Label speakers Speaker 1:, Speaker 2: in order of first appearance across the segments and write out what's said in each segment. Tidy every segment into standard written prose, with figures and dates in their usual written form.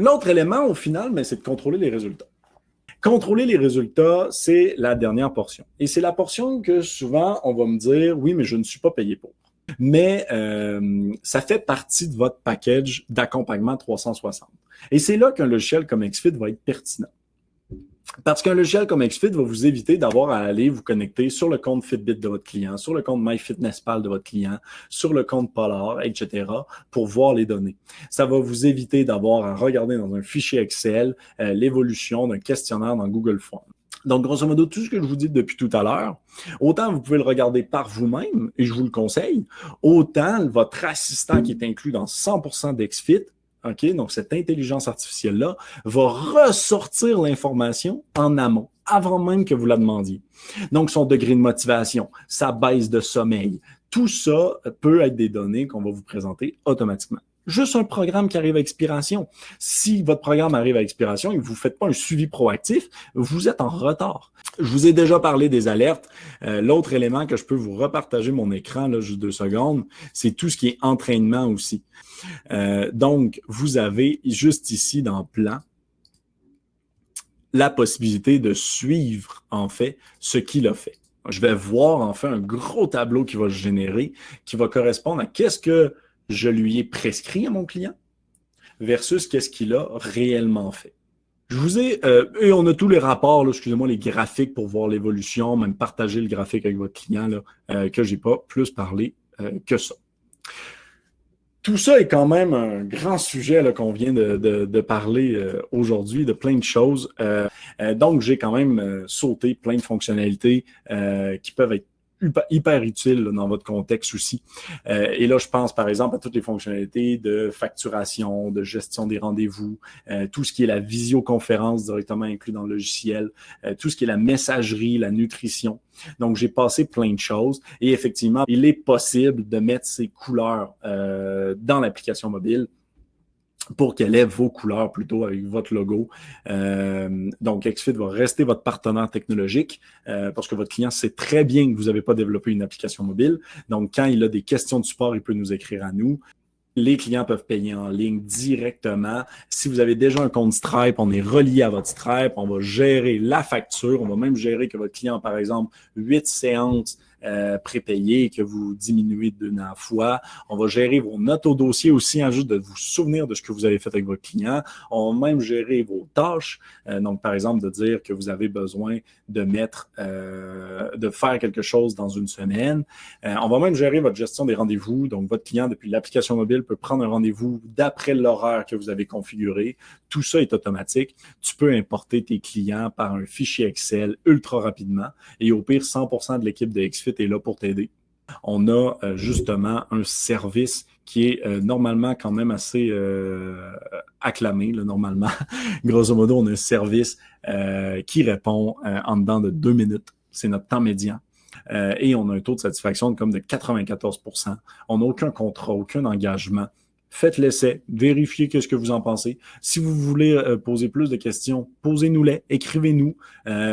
Speaker 1: L'autre élément, au final, c'est de contrôler les résultats. Contrôler les résultats, c'est la dernière portion. Et c'est la portion que souvent, on va me dire, oui, mais je ne suis pas payé pour. Mais ça fait partie de votre package d'accompagnement 360. Et c'est là qu'un logiciel comme XFIT va être pertinent. Parce qu'un logiciel comme XFIT va vous éviter d'avoir à aller vous connecter sur le compte Fitbit de votre client, sur le compte MyFitnessPal de votre client, sur le compte Polar, etc., pour voir les données. Ça va vous éviter d'avoir à regarder dans un fichier Excel l'évolution d'un questionnaire dans Google Forms. Donc, grosso modo, tout ce que je vous dis depuis tout à l'heure, autant vous pouvez le regarder par vous-même, et je vous le conseille, autant votre assistant qui est inclus dans 100% d'XFIT, OK, donc cette intelligence artificielle-là va ressortir l'information en amont, avant même que vous la demandiez. Donc, son degré de motivation, sa baisse de sommeil, tout ça peut être des données qu'on va vous présenter automatiquement. Juste un programme qui arrive à expiration. Si votre programme arrive à expiration et que vous ne faites pas un suivi proactif, vous êtes en retard. Je vous ai déjà parlé des alertes. L'autre élément que je peux vous repartager mon écran, là, juste 2 secondes, c'est tout ce qui est entraînement aussi. Donc, vous avez juste ici dans Plan la possibilité de suivre, en fait, ce qu'il a fait. Je vais voir, en fait, un gros tableau qui va se générer, qui va correspondre à qu'est-ce que je lui ai prescrit à mon client versus qu'est-ce qu'il a réellement fait. Je vous ai, et on a tous les rapports, là, excusez-moi, les graphiques pour voir l'évolution, même partager le graphique avec votre client, là, que j'ai pas plus parlé que ça. Tout ça est quand même un grand sujet là, qu'on vient de parler aujourd'hui, de plein de choses. Donc, j'ai quand même sauté plein de fonctionnalités qui peuvent être hyper utile là, dans votre contexte aussi. Et là, je pense par exemple à toutes les fonctionnalités de facturation, de gestion des rendez-vous, tout ce qui est la visioconférence directement inclus dans le logiciel, tout ce qui est la messagerie, la nutrition. Donc, j'ai passé plein de choses et effectivement, il est possible de mettre ces couleurs dans l'application mobile pour qu'elle ait vos couleurs plutôt avec votre logo. Donc, XFIT va rester votre partenaire technologique parce que votre client sait très bien que vous n'avez pas développé une application mobile. Donc, quand il a des questions de support, il peut nous écrire à nous. Les clients peuvent payer en ligne directement. Si vous avez déjà un compte Stripe, on est relié à votre Stripe. On va gérer la facture. On va même gérer que votre client, par exemple, 8 séances prépayées que vous diminuez d'une fois. On va gérer vos notes au dossier aussi, hein, juste de vous souvenir de ce que vous avez fait avec votre client. On va même gérer vos tâches. Donc, par exemple, de dire que vous avez besoin de mettre, de faire quelque chose dans une semaine. On va même gérer votre gestion des rendez-vous. Donc, votre client, depuis l'application mobile, peut prendre un rendez-vous d'après l'horaire que vous avez configuré. Tout ça est automatique. Tu peux importer tes clients par un fichier Excel ultra rapidement. Et au pire, 100% de l'équipe de XFIT est là pour t'aider. On a justement un service qui est normalement quand même assez acclamé, là, normalement. Grosso modo, on a un service qui répond en dedans de 2 minutes. C'est notre temps médian. Et on a un taux de satisfaction comme de 94%. On n'a aucun contrat, aucun engagement. Faites l'essai, vérifiez ce que vous en pensez. Si vous voulez poser plus de questions, posez-nous-les, écrivez-nous.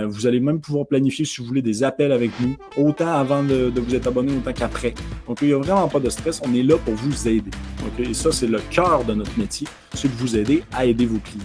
Speaker 1: Vous allez même pouvoir planifier, si vous voulez, des appels avec nous, autant avant de vous être abonné, autant qu'après. Donc, il n'y a vraiment pas de stress. On est là pour vous aider. Okay? Et ça, c'est le cœur de notre métier, c'est de vous aider à aider vos clients.